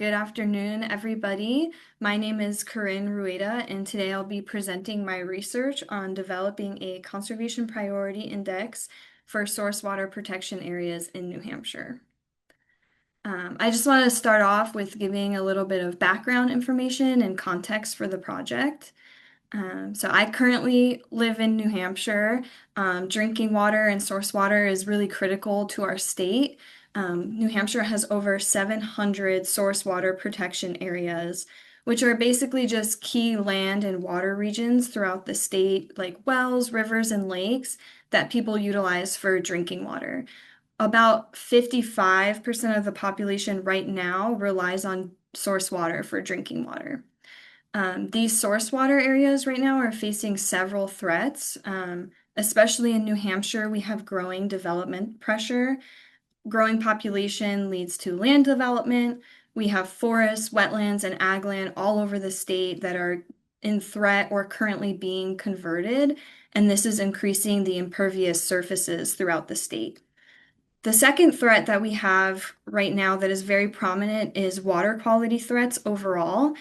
Good afternoon, everybody. My name is CoraRueda, and today I'll be presenting my research on developing a conservation priority index for source water protection areas in New Hampshire. I just want to start off with giving a little bit of background information and context for the project. So I currently live in New Hampshire. Drinking water and source water is really critical to our state. New Hampshire has over 700 source water protection areas, which are basically just key land and water regions throughout the state, like wells, rivers, and lakes that people utilize for drinking water. About 55% of the population right now relies on source water for drinking water. These source water areas right now are facing several threats. Especially in New Hampshire, we have growing development pressure. Growing population leads to land development. We have forests, wetlands, and ag land all over the state that are in threat or currently being converted, and this is increasing the impervious surfaces throughout the state. The second threat that we have right now that is very prominent is water quality threats overall.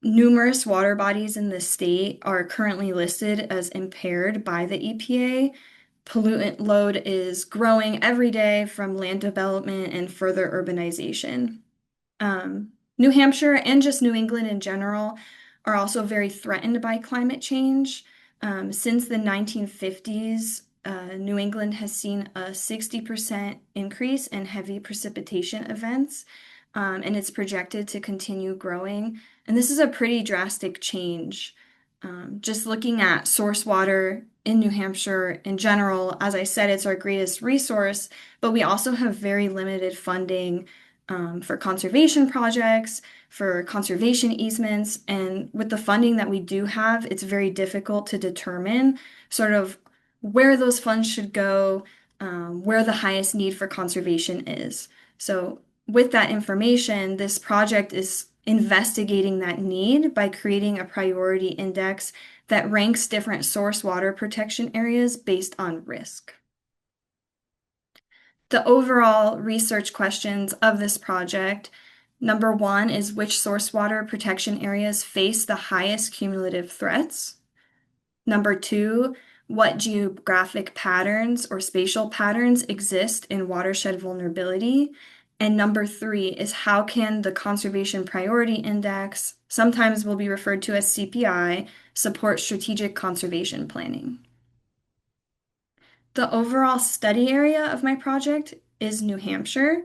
Numerous water bodies in the state are currently listed as impaired by the EPA. Pollutant load is growing every day from land development and further urbanization. New Hampshire and just New England in general are also very threatened by climate change. Since the 1950s, New England has seen a 60% increase in heavy precipitation events, and it's projected to continue growing. And this is a pretty drastic change. Just looking at source water in New Hampshire in general, as I said, it's our greatest resource, but we also have very limited funding for conservation projects, for conservation easements, and with the funding that we do have, it's very difficult to determine sort of where those funds should go, where the highest need for conservation is. So with that information, this project is investigating that need by creating a priority index that ranks different source water protection areas based on risk. The overall research questions of this project, number one is which source water protection areas face the highest cumulative threats? Number two, what geographic patterns or spatial patterns exist in watershed vulnerability? And number three is how can the Conservation Priority Index, sometimes will be referred to as CPI, support strategic conservation planning? The overall study area of my project is New Hampshire.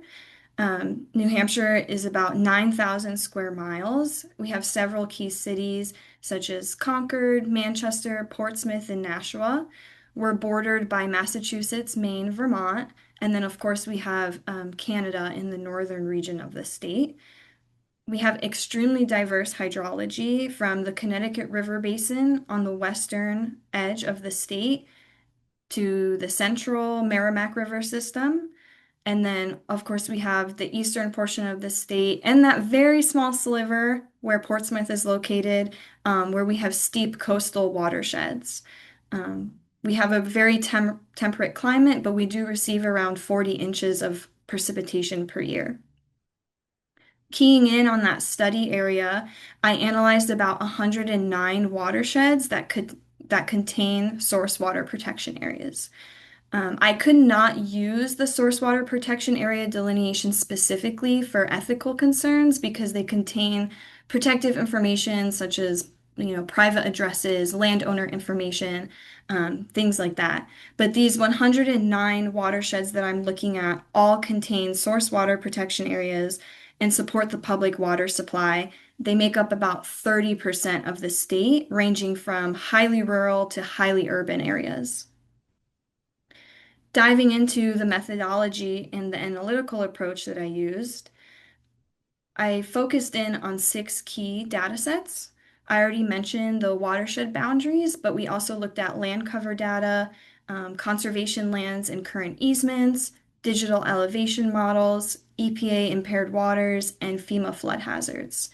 New Hampshire is about 9,000 square miles. We have several key cities such as Concord, Manchester, Portsmouth, and Nashua. We're bordered by Massachusetts, Maine, Vermont, and then of course we have Canada in the northern region of the state. We have extremely diverse hydrology from the Connecticut River Basin on the western edge of the state to the central Merrimack River system. And then, of course, we have the eastern portion of the state and that very small sliver where Portsmouth is located, where we have steep coastal watersheds. We have a very temperate climate, but we do receive around 40 inches of precipitation per year. Keying in on that study area, I analyzed about 109 watersheds that contain source water protection areas. I could not use the source water protection area delineation specifically for ethical concerns because they contain protective information such as, private addresses, landowner information, things like that. But these 109 watersheds that I'm looking at all contain source water protection areas and support the public water supply. They make up about 30% of the state, ranging from highly rural to highly urban areas. Diving into the methodology and the analytical approach that I used, I focused in on 6 key data sets. I already mentioned the watershed boundaries, but we also looked at land cover data, conservation lands and current easements, digital elevation models, EPA impaired waters, and FEMA flood hazards.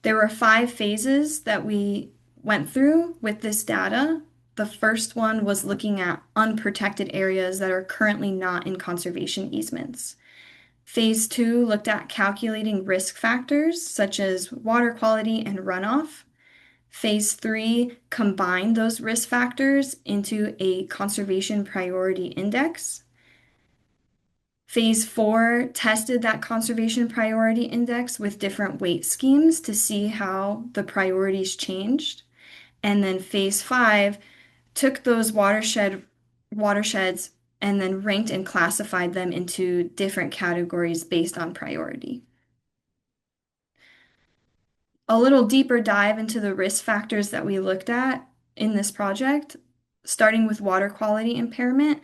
There were 5 phases that we went through with this data. The first one was looking at unprotected areas that are currently not in conservation easements. Phase two looked at calculating risk factors such as water quality and runoff. Phase three combined those risk factors into a conservation priority index. Phase four tested that conservation priority index with different weight schemes to see how the priorities changed. And then phase five took those watersheds and then ranked and classified them into different categories based on priority. A little deeper dive into the risk factors that we looked at in this project, starting with water quality impairment,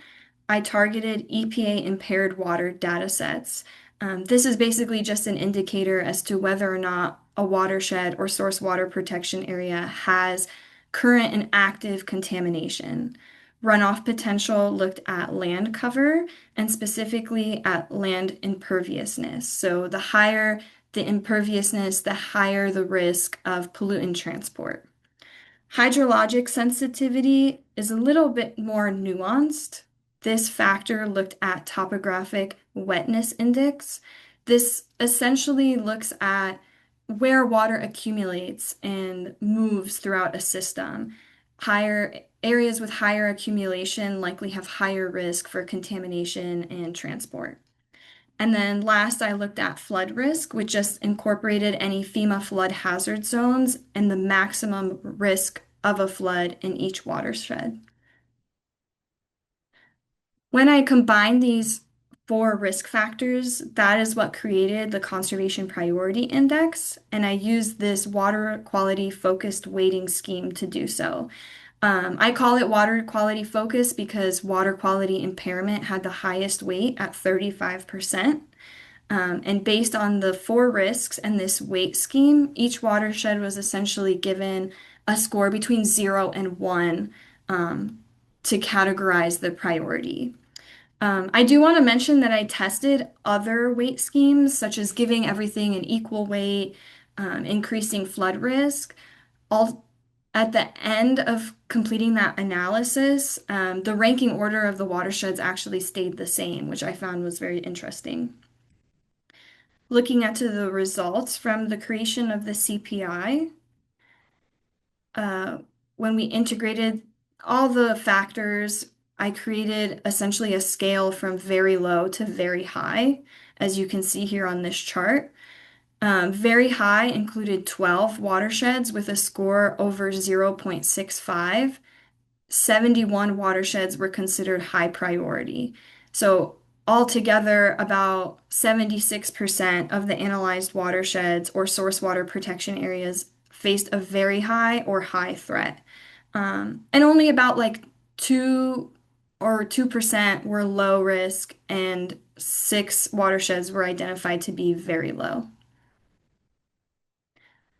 I targeted EPA impaired water data sets. This is basically just an indicator as to whether or not a watershed or source water protection area has current and active contamination. Runoff potential looked at land cover and specifically at land imperviousness. So the higher the imperviousness, the higher the risk of pollutant transport. Hydrologic sensitivity is a little bit more nuanced. This factor looked at topographic wetness index. This essentially looks at where water accumulates and moves throughout a system. Higher areas with higher accumulation likely have higher risk for contamination and transport. And then last, I looked at flood risk, which just incorporated any FEMA flood hazard zones and the maximum risk of a flood in each watershed. When I combined these four risk factors, that is what created the Conservation Priority Index, and I used this water quality focused weighting scheme to do so. I call it water quality focus because water quality impairment had the highest weight at 35%. And based on the four risks and this weight scheme, each watershed was essentially given a score between 0 and 1 to categorize the priority. I do want to mention that I tested other weight schemes, such as giving everything an equal weight, increasing flood risk. All at the end of completing that analysis, the ranking order of the watersheds actually stayed the same, which I found was very interesting. Looking at the results from the creation of the CPI, uh, when we integrated all the factors, I created essentially a scale from very low to very high, as you can see here on this chart. Very high included 12 watersheds with a score over 0.65. 71 watersheds were considered high priority. So altogether, about 76% of the analyzed watersheds or source water protection areas faced a very high or high threat. And only about like 2% were low risk, and 6 watersheds were identified to be very low.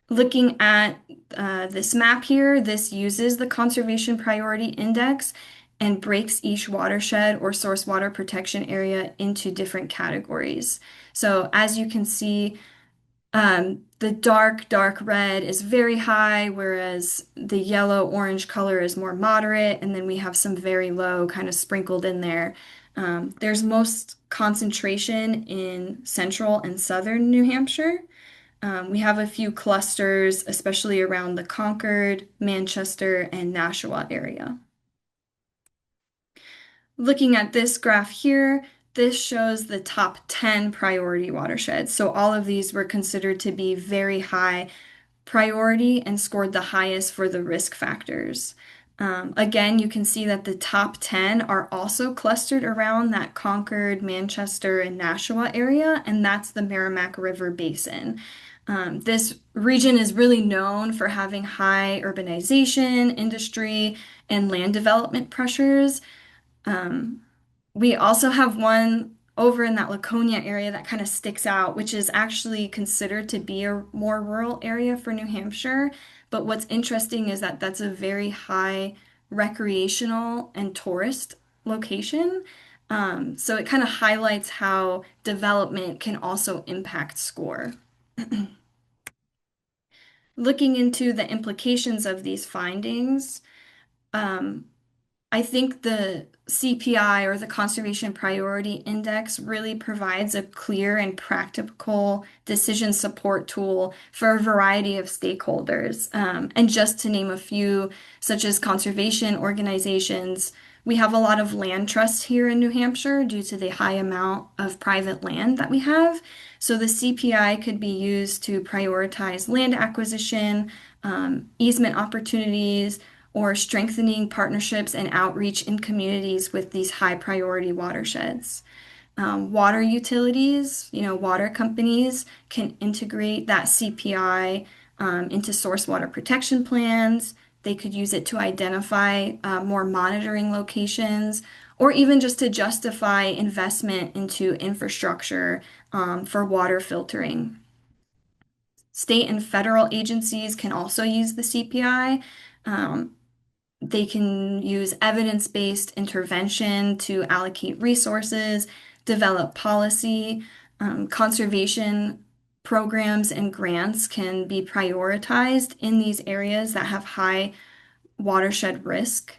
Looking at this map here, this uses the Conservation Priority Index and breaks each watershed or source water protection area into different categories. So as you can see, the dark red is very high, whereas the yellow-orange color is more moderate, and then we have some very low kind of sprinkled in there. There's most concentration in central and southern New Hampshire. We have a few clusters, especially around the Concord, Manchester, and Nashua area. Looking at this graph here, this shows the top 10 priority watersheds. So all of these were considered to be very high priority and scored the highest for the risk factors. Again, you can see that the top 10 are also clustered around that Concord, Manchester, and Nashua area, and that's the Merrimack River Basin. This region is really known for having high urbanization, industry, and land development pressures. We also have one over in that Laconia area that kind of sticks out, which is actually considered to be a more rural area for New Hampshire. But what's interesting is that that's a very high recreational and tourist location. So it kind of highlights how development can also impact score. Looking into the implications of these findings, I think the CPI or the Conservation Priority Index really provides a clear and practical decision support tool for a variety of stakeholders. And just to name a few, such as conservation organizations, we have a lot of land trusts here in New Hampshire due to the high amount of private land that we have. So the CPI could be used to prioritize land acquisition, easement opportunities, or strengthening partnerships and outreach in communities with these high priority watersheds. Water utilities, water companies can integrate that CPI into source water protection plans. They could use it to identify more monitoring locations or even just to justify investment into infrastructure for water filtering. State and federal agencies can also use the CPI. Um, they can use evidence-based intervention to allocate resources, develop policy. Conservation programs and grants can be prioritized in these areas that have high watershed risk.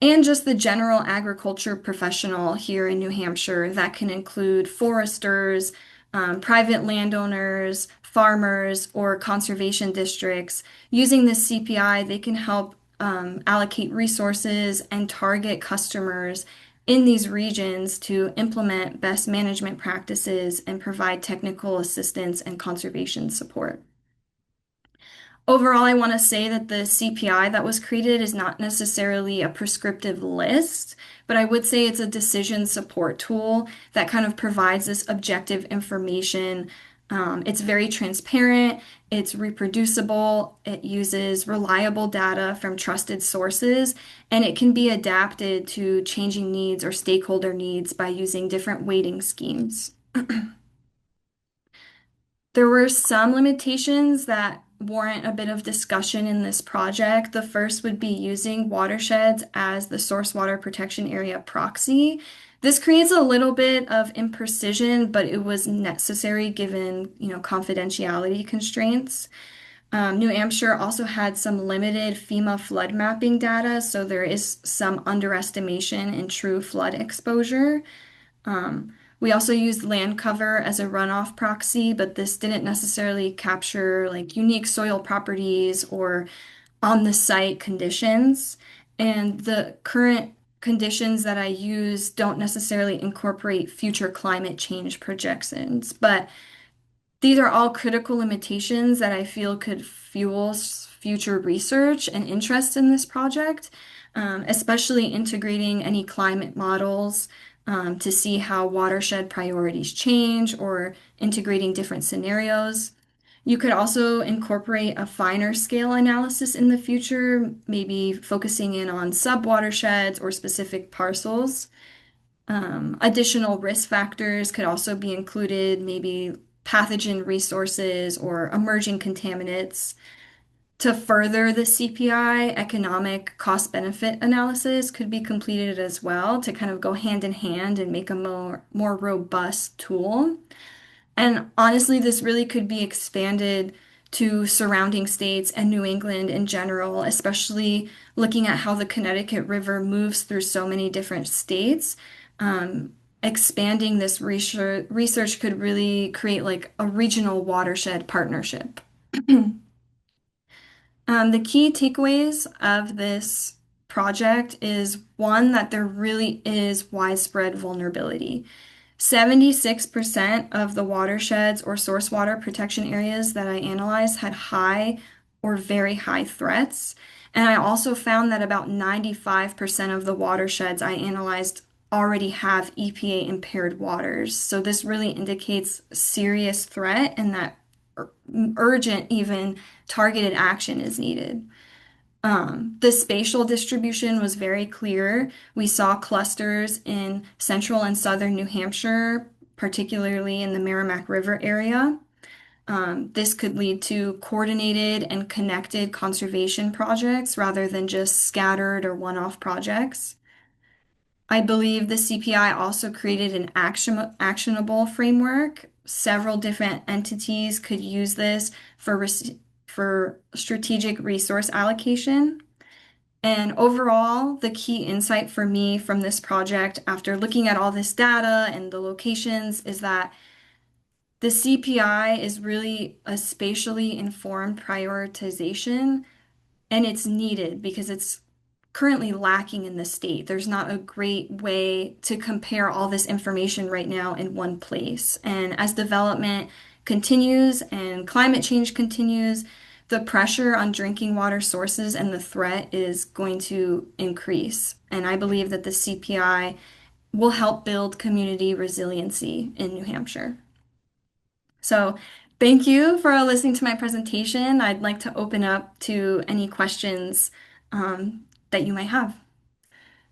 And just the general agriculture professional here in New Hampshire that can include foresters, private landowners, farmers, or conservation districts. Using this CPI, they can help allocate resources and target customers in these regions to implement best management practices and provide technical assistance and conservation support. Overall, I want to say that the CPI that was created is not necessarily a prescriptive list, but I would say it's a decision support tool that kind of provides this objective information. It's very transparent, it's reproducible, it uses reliable data from trusted sources, and it can be adapted to changing needs or stakeholder needs by using different weighting schemes. There were some limitations that warrant a bit of discussion in this project. The first would be using watersheds as the source water protection area proxy. This creates a little bit of imprecision, but it was necessary given, confidentiality constraints. New Hampshire also had some limited FEMA flood mapping data, so there is some underestimation in true flood exposure. We also used land cover as a runoff proxy, but this didn't necessarily capture like unique soil properties or on the site conditions. And the current conditions that I use don't necessarily incorporate future climate change projections, but these are all critical limitations that I feel could fuel future research and interest in this project, especially integrating any climate models to see how watershed priorities change or integrating different scenarios. You could also incorporate a finer scale analysis in the future, maybe focusing in on sub-watersheds or specific parcels. Additional risk factors could also be included, maybe pathogen resources or emerging contaminants. To further the CPI, economic cost benefit analysis could be completed as well to kind of go hand in hand and make a more robust tool. And honestly, this really could be expanded to surrounding states and New England in general, especially looking at how the Connecticut River moves through so many different states. Expanding this research could really create like a regional watershed partnership. The key takeaways of this project is one, that there really is widespread vulnerability. 76% of the watersheds or source water protection areas that I analyzed had high or very high threats. And I also found that about 95% of the watersheds I analyzed already have EPA impaired waters. So this really indicates serious threat and that urgent, even targeted action is needed. The spatial distribution was very clear. We saw clusters in central and southern New Hampshire, particularly in the Merrimack River area. This could lead to coordinated and connected conservation projects rather than just scattered or one-off projects. I believe the CPI also created an actionable framework. Several different entities could use this for strategic resource allocation. And overall, the key insight for me from this project, after looking at all this data and the locations, is that the CPI is really a spatially informed prioritization, and it's needed because it's currently lacking in the state. There's not a great way to compare all this information right now in one place. And as development continues and climate change continues, the pressure on drinking water sources and the threat is going to increase. And I believe that the CPI will help build community resiliency in New Hampshire. So, thank you for listening to my presentation. I'd like to open up to any questions that you might have.